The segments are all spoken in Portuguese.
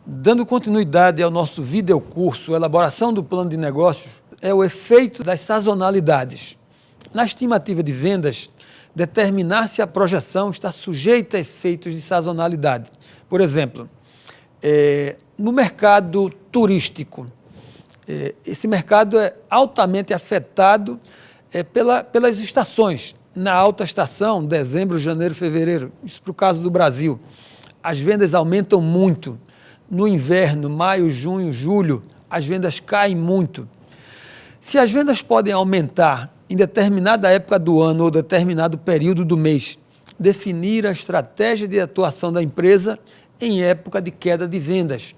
Dando continuidade ao nosso videocurso Elaboração do Plano de Negócios, é o efeito das sazonalidades. Na estimativa de vendas, determinar se a projeção está sujeita a efeitos de sazonalidade. Por exemplo, no mercado turístico, esse mercado é altamente afetado pelas estações. Na alta estação, dezembro, janeiro, fevereiro, isso para o caso do Brasil, as vendas aumentam muito. No inverno, maio, junho, julho, as vendas caem muito. Se as vendas podem aumentar em determinada época do ano ou determinado período do mês, definir a estratégia de atuação da empresa em época de queda de vendas.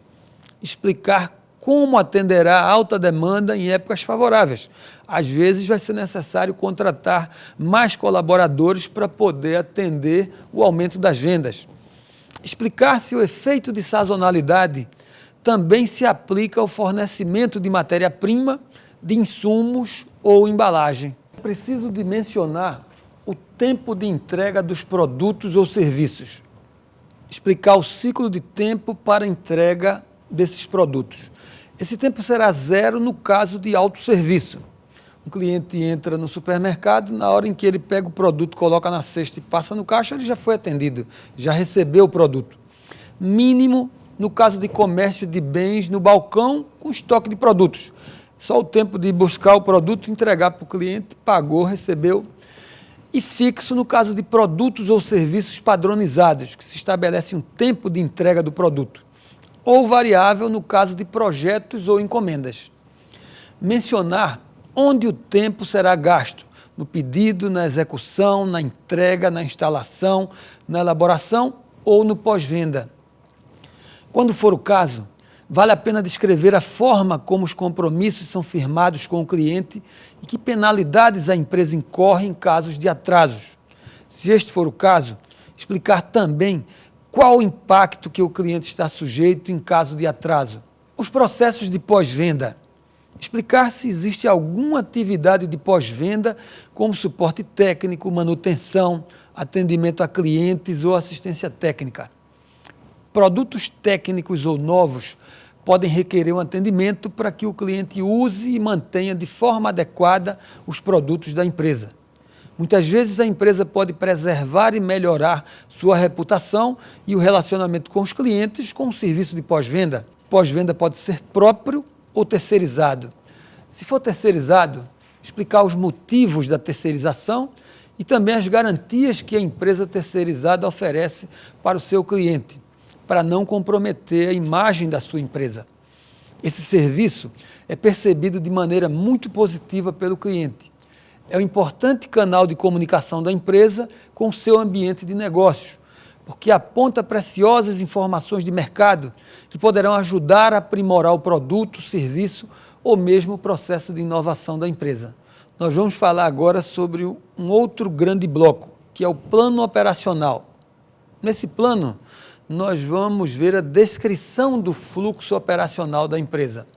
Explicar como atenderá a alta demanda em épocas favoráveis. Às vezes vai ser necessário contratar mais colaboradores para poder atender o aumento das vendas. Explicar se o efeito de sazonalidade também se aplica ao fornecimento de matéria-prima, de insumos ou embalagem. Preciso de mencionar o tempo de entrega dos produtos ou serviços. Explicar o ciclo de tempo para entrega desses produtos. Esse tempo será zero no caso de autosserviço. O cliente entra no supermercado, na hora em que ele pega o produto, coloca na cesta e passa no caixa, ele já foi atendido, já recebeu o produto. Mínimo no caso de comércio de bens no balcão com estoque de produtos. Só o tempo de buscar o produto, entregar para o cliente, pagou, recebeu. E fixo no caso de produtos ou serviços padronizados, que se estabelece um tempo de entrega do produto. Ou variável no caso de projetos ou encomendas. Mencionar onde o tempo será gasto, no pedido, na execução, na entrega, na instalação, na elaboração ou no pós-venda. Quando for o caso, vale a pena descrever a forma como os compromissos são firmados com o cliente e que penalidades a empresa incorre em casos de atrasos. Se este for o caso, explicar também qual o impacto que o cliente está sujeito em caso de atraso. Os processos de pós-venda. Explicar se existe alguma atividade de pós-venda, como suporte técnico, manutenção, atendimento a clientes ou assistência técnica. Produtos técnicos ou novos podem requerer um atendimento para que o cliente use e mantenha de forma adequada os produtos da empresa. Muitas vezes a empresa pode preservar e melhorar sua reputação e o relacionamento com os clientes com o serviço de pós-venda. Pós-venda pode ser próprio ou terceirizado. Se for terceirizado, explicar os motivos da terceirização e também as garantias que a empresa terceirizada oferece para o seu cliente, para não comprometer a imagem da sua empresa. Esse serviço é percebido de maneira muito positiva pelo cliente. É um importante canal de comunicação da empresa com o seu ambiente de negócios, porque aponta preciosas informações de mercado que poderão ajudar a aprimorar o produto, serviço ou mesmo o processo de inovação da empresa. Nós vamos falar agora sobre um outro grande bloco, que é o plano operacional. Nesse plano, nós vamos ver a descrição do fluxo operacional da empresa.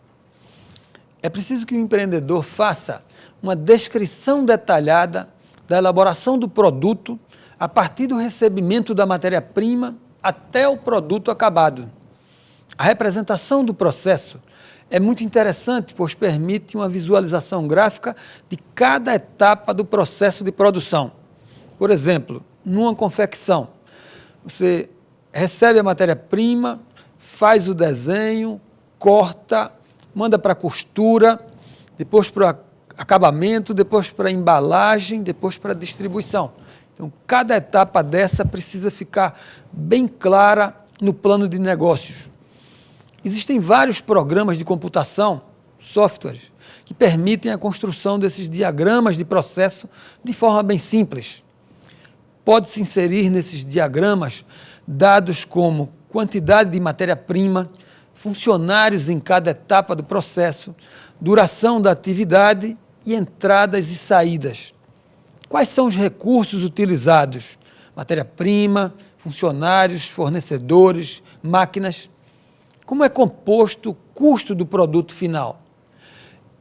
É preciso que o empreendedor faça uma descrição detalhada da elaboração do produto a partir do recebimento da matéria-prima até o produto acabado. A representação do processo é muito interessante, pois permite uma visualização gráfica de cada etapa do processo de produção. Por exemplo, numa confecção, você recebe a matéria-prima, faz o desenho, corta, manda para a costura, depois para o acabamento, depois para a embalagem, depois para a distribuição. Então, cada etapa dessa precisa ficar bem clara no plano de negócios. Existem vários programas de computação, softwares, que permitem a construção desses diagramas de processo de forma bem simples. Pode-se inserir nesses diagramas dados como quantidade de matéria-prima, funcionários em cada etapa do processo, duração da atividade e entradas e saídas. Quais são os recursos utilizados? Matéria-prima, funcionários, fornecedores, máquinas. Como é composto o custo do produto final?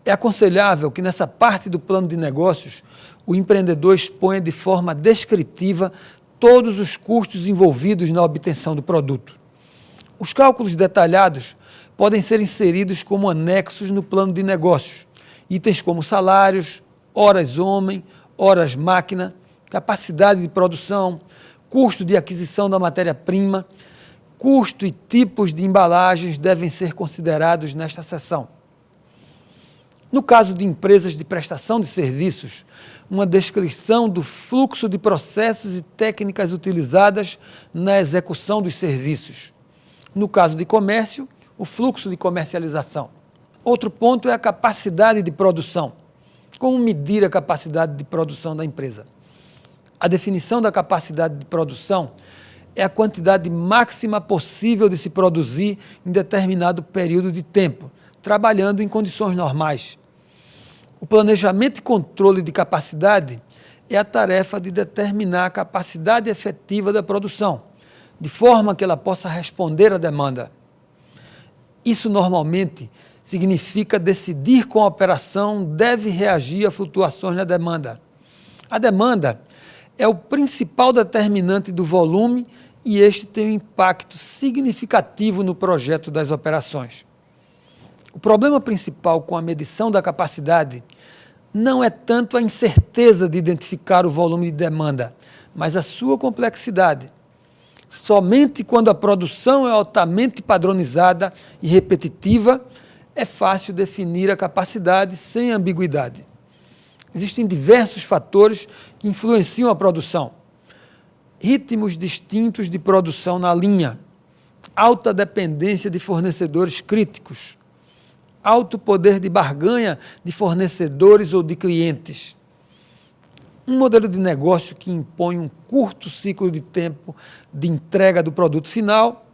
É aconselhável que nessa parte do plano de negócios o empreendedor exponha de forma descritiva todos os custos envolvidos na obtenção do produto. Os cálculos detalhados podem ser inseridos como anexos no plano de negócios. Itens como salários, horas homem, horas máquina, capacidade de produção, custo de aquisição da matéria-prima, custo e tipos de embalagens devem ser considerados nesta seção. No caso de empresas de prestação de serviços, uma descrição do fluxo de processos e técnicas utilizadas na execução dos serviços. No caso de comércio, o fluxo de comercialização. Outro ponto é a capacidade de produção. Como medir a capacidade de produção da empresa? A definição da capacidade de produção é a quantidade máxima possível de se produzir em determinado período de tempo, trabalhando em condições normais. O planejamento e controle de capacidade é a tarefa de determinar a capacidade efetiva da produção, de forma que ela possa responder à demanda. Isso normalmente significa decidir como a operação deve reagir a flutuações na demanda. A demanda é o principal determinante do volume e este tem um impacto significativo no projeto das operações. O problema principal com a medição da capacidade não é tanto a incerteza de identificar o volume de demanda, mas a sua complexidade. Somente quando a produção é altamente padronizada e repetitiva, é fácil definir a capacidade sem ambiguidade. Existem diversos fatores que influenciam a produção. Ritmos distintos de produção na linha, alta dependência de fornecedores críticos, alto poder de barganha de fornecedores ou de clientes. Um modelo de negócio que impõe um curto ciclo de tempo de entrega do produto final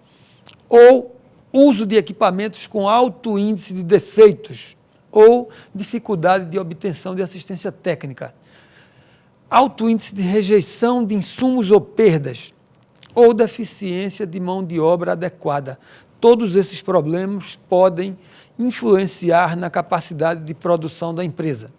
ou uso de equipamentos com alto índice de defeitos ou dificuldade de obtenção de assistência técnica, alto índice de rejeição de insumos ou perdas ou deficiência de mão de obra adequada. Todos esses problemas podem influenciar na capacidade de produção da empresa.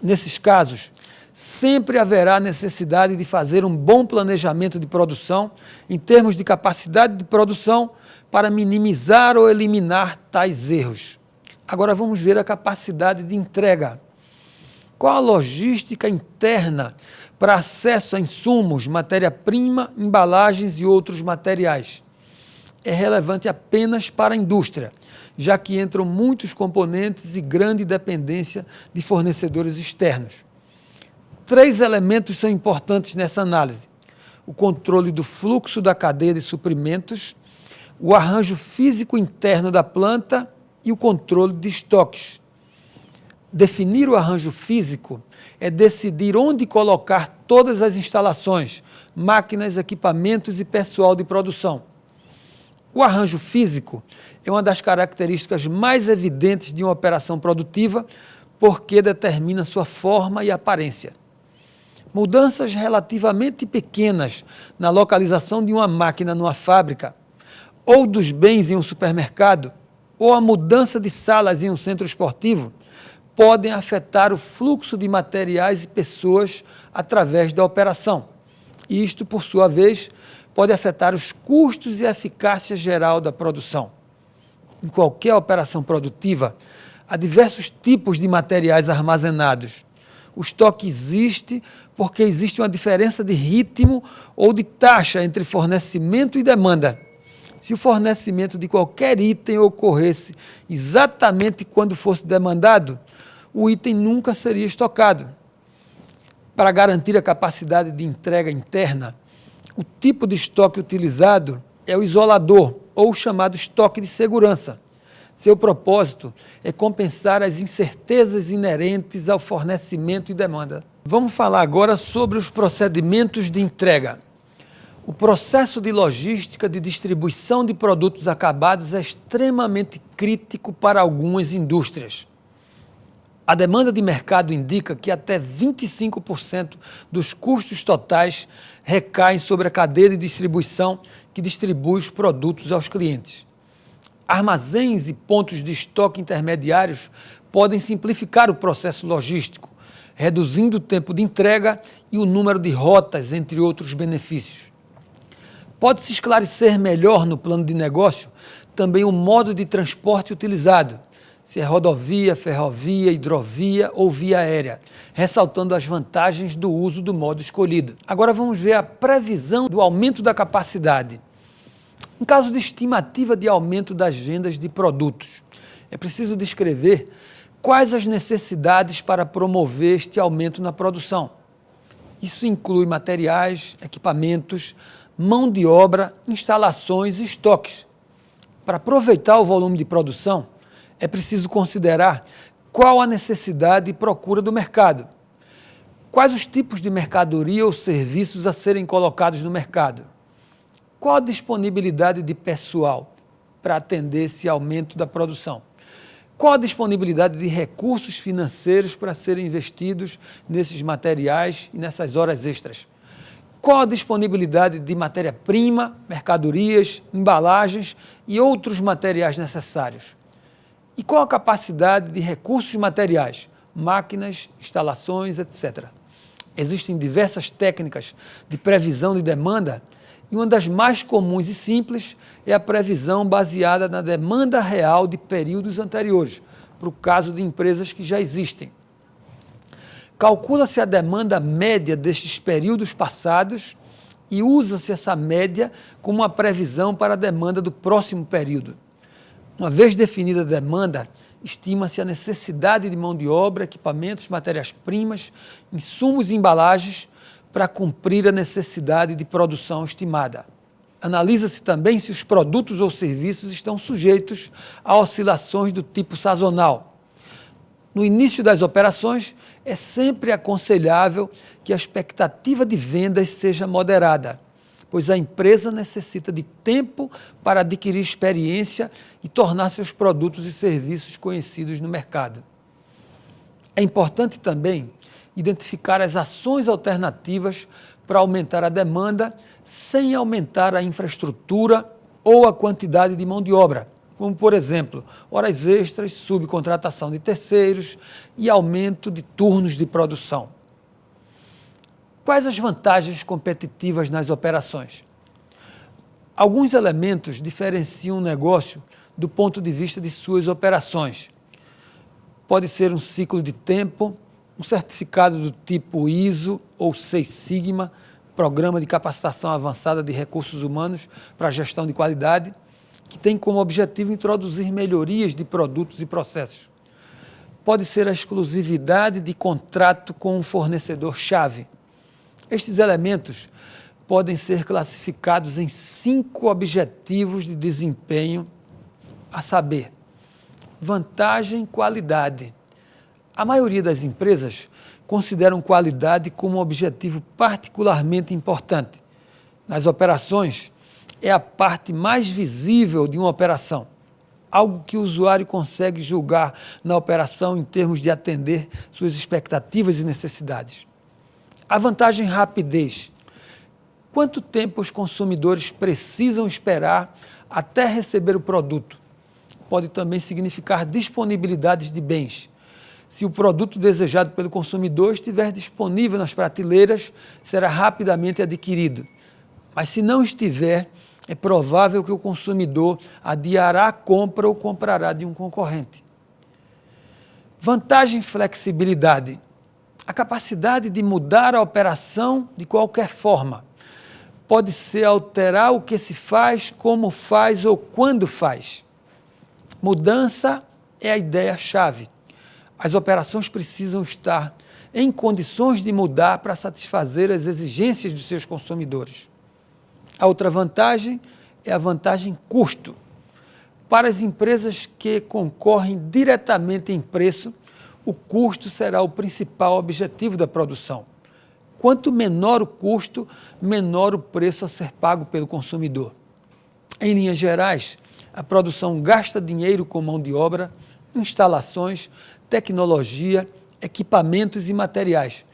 Nesses casos, sempre haverá necessidade de fazer um bom planejamento de produção em termos de capacidade de produção para minimizar ou eliminar tais erros. Agora vamos ver a capacidade de entrega. Qual a logística interna para acesso a insumos, matéria-prima, embalagens e outros materiais? É relevante apenas para a indústria, já que entram muitos componentes e grande dependência de fornecedores externos. 3 elementos são importantes nessa análise: o controle do fluxo da cadeia de suprimentos, o arranjo físico interno da planta e o controle de estoques. Definir o arranjo físico é decidir onde colocar todas as instalações, máquinas, equipamentos e pessoal de produção. O arranjo físico é uma das características mais evidentes de uma operação produtiva, porque determina sua forma e aparência. Mudanças relativamente pequenas na localização de uma máquina numa fábrica, ou dos bens em um supermercado, ou a mudança de salas em um centro esportivo, podem afetar o fluxo de materiais e pessoas através da operação. E isto, por sua vez, pode afetar os custos e a eficácia geral da produção. Em qualquer operação produtiva, há diversos tipos de materiais armazenados. O estoque existe porque existe uma diferença de ritmo ou de taxa entre fornecimento e demanda. Se o fornecimento de qualquer item ocorresse exatamente quando fosse demandado, o item nunca seria estocado. Para garantir a capacidade de entrega interna, o tipo de estoque utilizado é o isolador, ou chamado estoque de segurança. Seu propósito é compensar as incertezas inerentes ao fornecimento e demanda. Vamos falar agora sobre os procedimentos de entrega. O processo de logística de distribuição de produtos acabados é extremamente crítico para algumas indústrias. A demanda de mercado indica que até 25% dos custos totais recaem sobre a cadeia de distribuição que distribui os produtos aos clientes. Armazéns e pontos de estoque intermediários podem simplificar o processo logístico, reduzindo o tempo de entrega e o número de rotas, entre outros benefícios. Pode-se esclarecer melhor no plano de negócio também o modo de transporte utilizado, se é rodovia, ferrovia, hidrovia ou via aérea, ressaltando as vantagens do uso do modo escolhido. Agora vamos ver a previsão do aumento da capacidade. Em caso de estimativa de aumento das vendas de produtos, é preciso descrever quais as necessidades para promover este aumento na produção. Isso inclui materiais, equipamentos, mão de obra, instalações e estoques. Para aproveitar o volume de produção, é preciso considerar qual a necessidade e procura do mercado, quais os tipos de mercadoria ou serviços a serem colocados no mercado, qual a disponibilidade de pessoal para atender esse aumento da produção, qual a disponibilidade de recursos financeiros para serem investidos nesses materiais e nessas horas extras, qual a disponibilidade de matéria-prima, mercadorias, embalagens e outros materiais necessários. E qual a capacidade de recursos materiais, máquinas, instalações, etc. Existem diversas técnicas de previsão de demanda e uma das mais comuns e simples é a previsão baseada na demanda real de períodos anteriores, para o caso de empresas que já existem. Calcula-se a demanda média destes períodos passados e usa-se essa média como uma previsão para a demanda do próximo período. Uma vez definida a demanda, estima-se a necessidade de mão de obra, equipamentos, matérias-primas, insumos e embalagens para cumprir a necessidade de produção estimada. Analisa-se também se os produtos ou serviços estão sujeitos a oscilações do tipo sazonal. No início das operações, é sempre aconselhável que a expectativa de vendas seja moderada, pois a empresa necessita de tempo para adquirir experiência e tornar seus produtos e serviços conhecidos no mercado. É importante também identificar as ações alternativas para aumentar a demanda sem aumentar a infraestrutura ou a quantidade de mão de obra, como, por exemplo, horas extras, subcontratação de terceiros e aumento de turnos de produção. Quais as vantagens competitivas nas operações? Alguns elementos diferenciam o negócio do ponto de vista de suas operações. Pode ser um ciclo de tempo, um certificado do tipo ISO ou Seis Sigma, Programa de Capacitação Avançada de Recursos Humanos para a Gestão de Qualidade, que tem como objetivo introduzir melhorias de produtos e processos. Pode ser a exclusividade de contrato com um fornecedor-chave. Estes elementos podem ser classificados em 5 objetivos de desempenho, a saber, vantagem, qualidade. A maioria das empresas consideram qualidade como um objetivo particularmente importante. Nas operações, é a parte mais visível de uma operação, algo que o usuário consegue julgar na operação em termos de atender suas expectativas e necessidades. A vantagem rapidez. Quanto tempo os consumidores precisam esperar até receber o produto? Pode também significar disponibilidade de bens. Se o produto desejado pelo consumidor estiver disponível nas prateleiras, será rapidamente adquirido. Mas se não estiver, é provável que o consumidor adiará a compra ou comprará de um concorrente. Vantagem flexibilidade. A capacidade de mudar a operação de qualquer forma. Pode ser alterar o que se faz, como faz ou quando faz. Mudança é a ideia-chave. As operações precisam estar em condições de mudar para satisfazer as exigências dos seus consumidores. A outra vantagem é a vantagem custo. Para as empresas que concorrem diretamente em preço, o custo será o principal objetivo da produção. Quanto menor o custo, menor o preço a ser pago pelo consumidor. Em linhas gerais, a produção gasta dinheiro com mão de obra, instalações, tecnologia, equipamentos e materiais,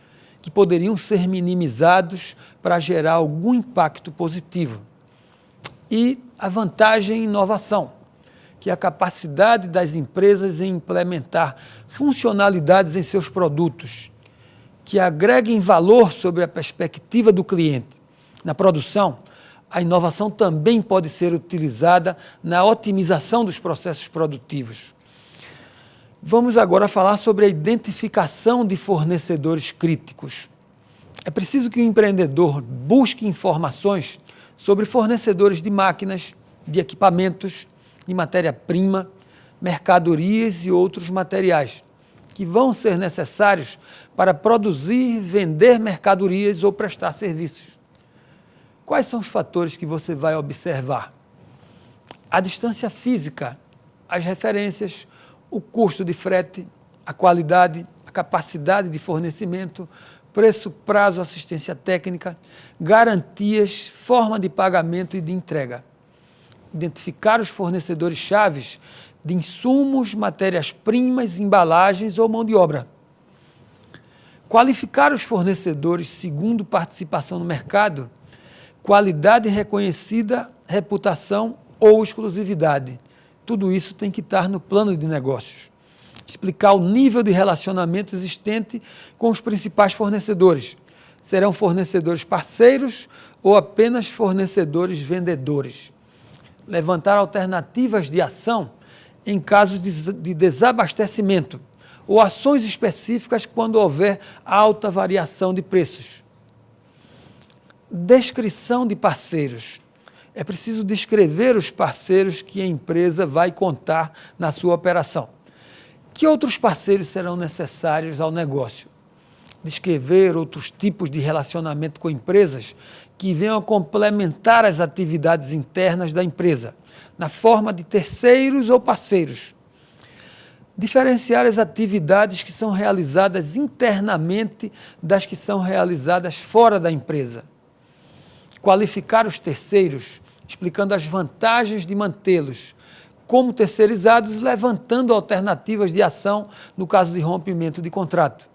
que poderiam ser minimizados para gerar algum impacto positivo. E a vantagem em inovação, que é a capacidade das empresas em implementar funcionalidades em seus produtos, que agreguem valor sobre a perspectiva do cliente. Na produção, A inovação também pode ser utilizada na otimização dos processos produtivos. Vamos agora falar sobre a identificação de fornecedores críticos. É preciso que o empreendedor busque informações sobre fornecedores de máquinas, de equipamentos, de matéria-prima, mercadorias e outros materiais que vão ser necessários para produzir, vender mercadorias ou prestar serviços. Quais são os fatores que você vai observar? A distância física, as referências, o custo de frete, a qualidade, a capacidade de fornecimento, preço, prazo, assistência técnica, garantias, forma de pagamento e de entrega. Identificar os fornecedores chaves de insumos, matérias-primas, embalagens ou mão de obra. Qualificar os fornecedores segundo participação no mercado, qualidade reconhecida, reputação ou exclusividade. Tudo isso tem que estar no plano de negócios. Explicar o nível de relacionamento existente com os principais fornecedores. Serão fornecedores parceiros ou apenas fornecedores vendedores? Levantar alternativas de ação em casos de desabastecimento ou ações específicas quando houver alta variação de preços. Descrição de parceiros. É preciso descrever os parceiros que a empresa vai contar na sua operação. Que outros parceiros serão necessários ao negócio? Descrever outros tipos de relacionamento com empresas que venham a complementar as atividades internas da empresa, na forma de terceiros ou parceiros. Diferenciar as atividades que são realizadas internamente das que são realizadas fora da empresa. Qualificar os terceiros, explicando as vantagens de mantê-los como terceirizados, levantando alternativas de ação no caso de rompimento de contrato.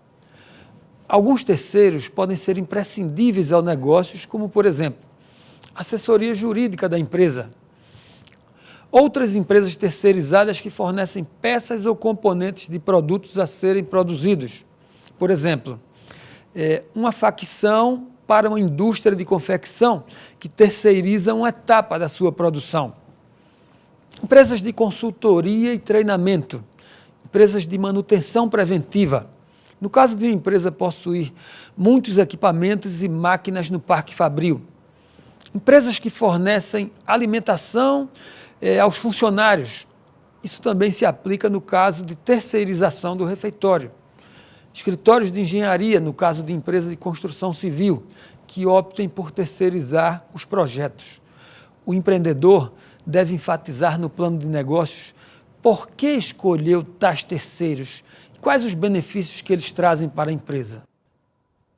Alguns terceiros podem ser imprescindíveis ao negócio, como, por exemplo, assessoria jurídica da empresa. Outras empresas terceirizadas que fornecem peças ou componentes de produtos a serem produzidos. Por exemplo, uma facção para uma indústria de confecção que terceiriza uma etapa da sua produção. Empresas de consultoria e treinamento, empresas de manutenção preventiva. No caso de uma empresa possuir muitos equipamentos e máquinas no parque fabril. Empresas que fornecem alimentação aos funcionários. Isso também se aplica no caso de terceirização do refeitório. Escritórios de engenharia, no caso de empresa de construção civil, que optem por terceirizar os projetos. O empreendedor deve enfatizar no plano de negócios por que escolheu tais terceiros e quais os benefícios que eles trazem para a empresa.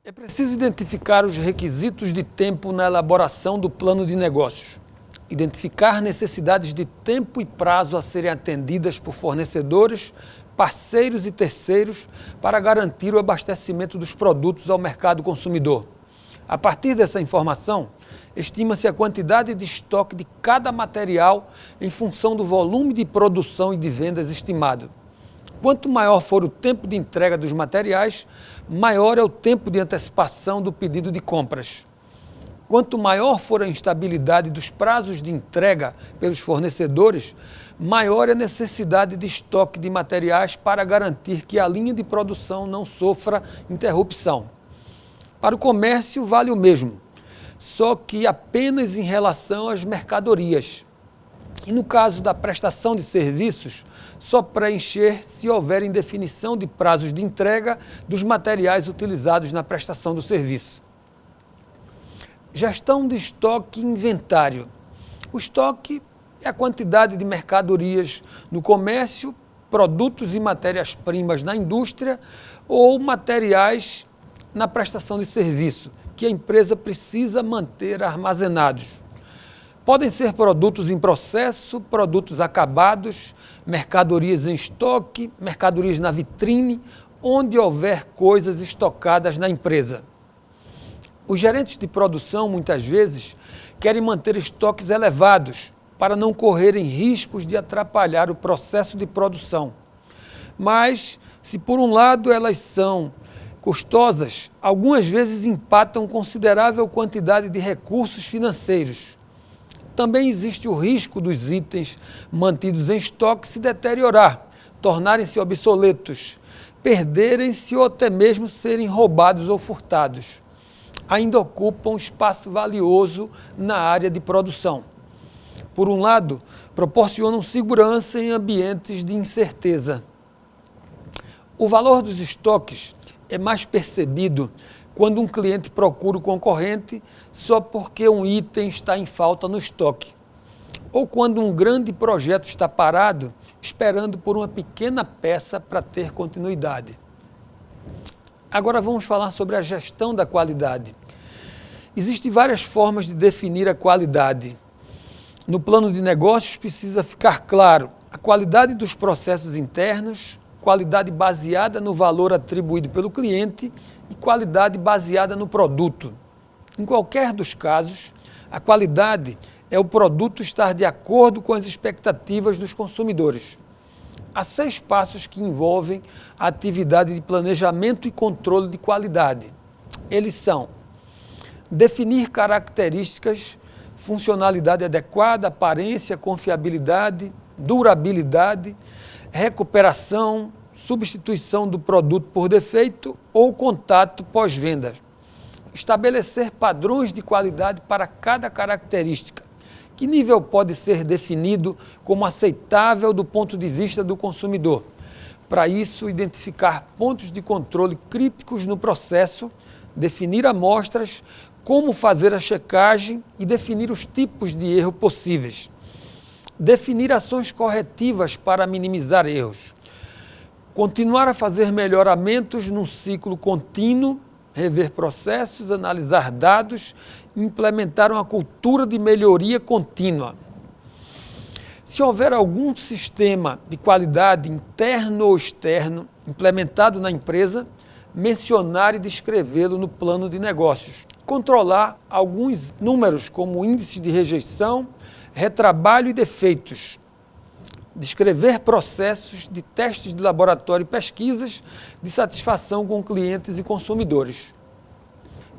É preciso identificar os requisitos de tempo na elaboração do plano de negócios. Identificar necessidades de tempo e prazo a serem atendidas por fornecedores, parceiros e terceiros para garantir o abastecimento dos produtos ao mercado consumidor. A partir dessa informação, estima-se a quantidade de estoque de cada material em função do volume de produção e de vendas estimado. Quanto maior for o tempo de entrega dos materiais, maior é o tempo de antecipação do pedido de compras. Quanto maior for a instabilidade dos prazos de entrega pelos fornecedores, maior é a necessidade de estoque de materiais para garantir que a linha de produção não sofra interrupção. Para o comércio vale o mesmo, só que apenas em relação às mercadorias. E no caso da prestação de serviços, só preencher se houver indefinição de prazos de entrega dos materiais utilizados na prestação do serviço. Gestão de estoque e inventário. O estoque é a quantidade de mercadorias no comércio, produtos e matérias-primas na indústria ou materiais na prestação de serviço, que a empresa precisa manter armazenados. Podem ser produtos em processo, produtos acabados, mercadorias em estoque, mercadorias na vitrine, onde houver coisas estocadas na empresa. Os gerentes de produção, muitas vezes, querem manter estoques elevados para não correrem riscos de atrapalhar o processo de produção. Mas, se por um lado elas são custosas, algumas vezes impactam considerável quantidade de recursos financeiros. Também existe o risco dos itens mantidos em estoque se deteriorar, tornarem-se obsoletos, perderem-se ou até mesmo serem roubados ou furtados. Ainda ocupam espaço valioso na área de produção. Por um lado, proporcionam segurança em ambientes de incerteza. O valor dos estoques é mais percebido quando um cliente procura o concorrente só porque um item está em falta no estoque, ou quando um grande projeto está parado esperando por uma pequena peça para ter continuidade. Agora vamos falar sobre a gestão da qualidade. Existem várias formas de definir a qualidade. No plano de negócios precisa ficar claro a qualidade dos processos internos, qualidade baseada no valor atribuído pelo cliente e qualidade baseada no produto. Em qualquer dos casos, a qualidade é o produto estar de acordo com as expectativas dos consumidores. Há 6 passos que envolvem a atividade de planejamento e controle de qualidade. Eles são: definir características, funcionalidade adequada, aparência, confiabilidade, durabilidade, recuperação, substituição do produto por defeito ou contato pós-venda. Estabelecer padrões de qualidade para cada característica. Que nível pode ser definido como aceitável do ponto de vista do consumidor? Para isso, identificar pontos de controle críticos no processo, definir amostras, como fazer a checagem e definir os tipos de erro possíveis. Definir ações corretivas para minimizar erros. Continuar a fazer melhoramentos num ciclo contínuo, rever processos, analisar dados e implementar uma cultura de melhoria contínua. Se houver algum sistema de qualidade interno ou externo implementado na empresa, mencionar e descrevê-lo no plano de negócios. Controlar alguns números como índices de rejeição, retrabalho e defeitos. Descrever processos de testes de laboratório e pesquisas de satisfação com clientes e consumidores.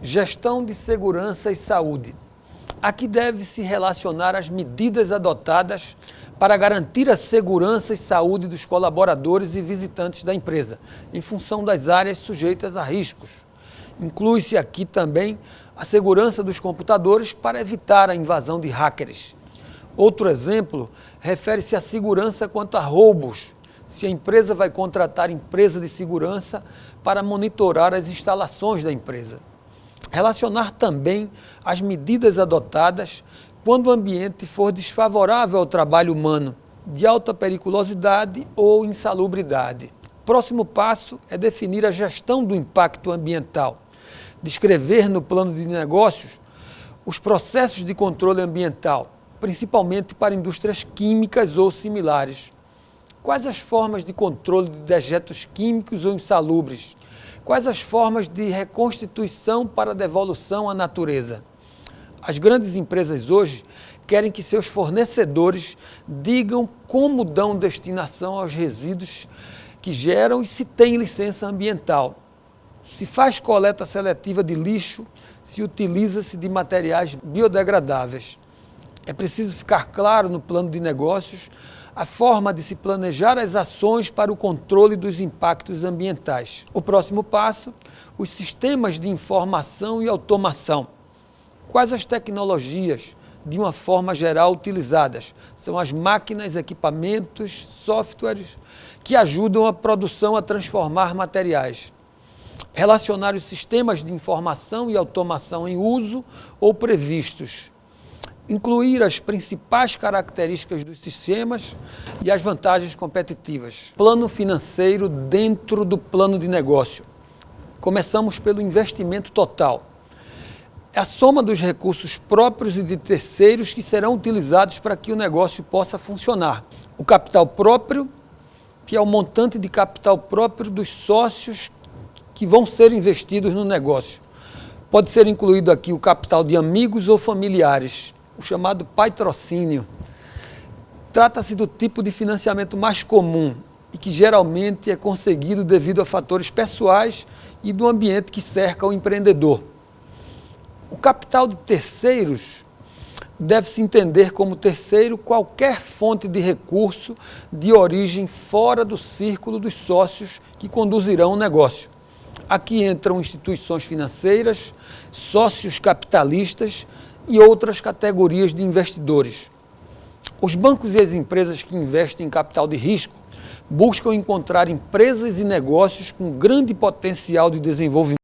Gestão de segurança e saúde. Aqui deve-se relacionar as medidas adotadas para garantir a segurança e saúde dos colaboradores e visitantes da empresa, em função das áreas sujeitas a riscos. Inclui-se aqui também a segurança dos computadores para evitar a invasão de hackers. Outro exemplo refere-se à segurança quanto a roubos, se a empresa vai contratar empresa de segurança para monitorar as instalações da empresa. Relacionar também as medidas adotadas quando o ambiente for desfavorável ao trabalho humano, de alta periculosidade ou insalubridade. Próximo passo é definir a gestão do impacto ambiental. Descrever no plano de negócios os processos de controle ambiental, principalmente para indústrias químicas ou similares. Quais as formas de controle de dejetos químicos ou insalubres? Quais as formas de reconstituição para devolução à natureza? As grandes empresas hoje querem que seus fornecedores digam como dão destinação aos resíduos que geram e se tem licença ambiental. Se faz coleta seletiva de lixo, se utiliza-se de materiais biodegradáveis. É preciso ficar claro no plano de negócios a forma de se planejar as ações para o controle dos impactos ambientais. O próximo passo, os sistemas de informação e automação. Quais as tecnologias, de uma forma geral, utilizadas? São as máquinas, equipamentos, softwares que ajudam a produção a transformar materiais. Relacionar os sistemas de informação e automação em uso ou previstos. Incluir as principais características dos sistemas e as vantagens competitivas. Plano financeiro dentro do plano de negócio. Começamos pelo investimento total. É a soma dos recursos próprios e de terceiros que serão utilizados para que o negócio possa funcionar. O capital próprio, que é o montante de capital próprio dos sócios que vão ser investidos no negócio. Pode ser incluído aqui o capital de amigos ou familiares, o chamado patrocínio. Trata-se do tipo de financiamento mais comum e que geralmente é conseguido devido a fatores pessoais e do ambiente que cerca o empreendedor. O capital de terceiros deve-se entender como terceiro qualquer fonte de recurso de origem fora do círculo dos sócios que conduzirão o negócio. Aqui entram instituições financeiras, sócios capitalistas e outras categorias de investidores. Os bancos e as empresas que investem em capital de risco buscam encontrar empresas e negócios com grande potencial de desenvolvimento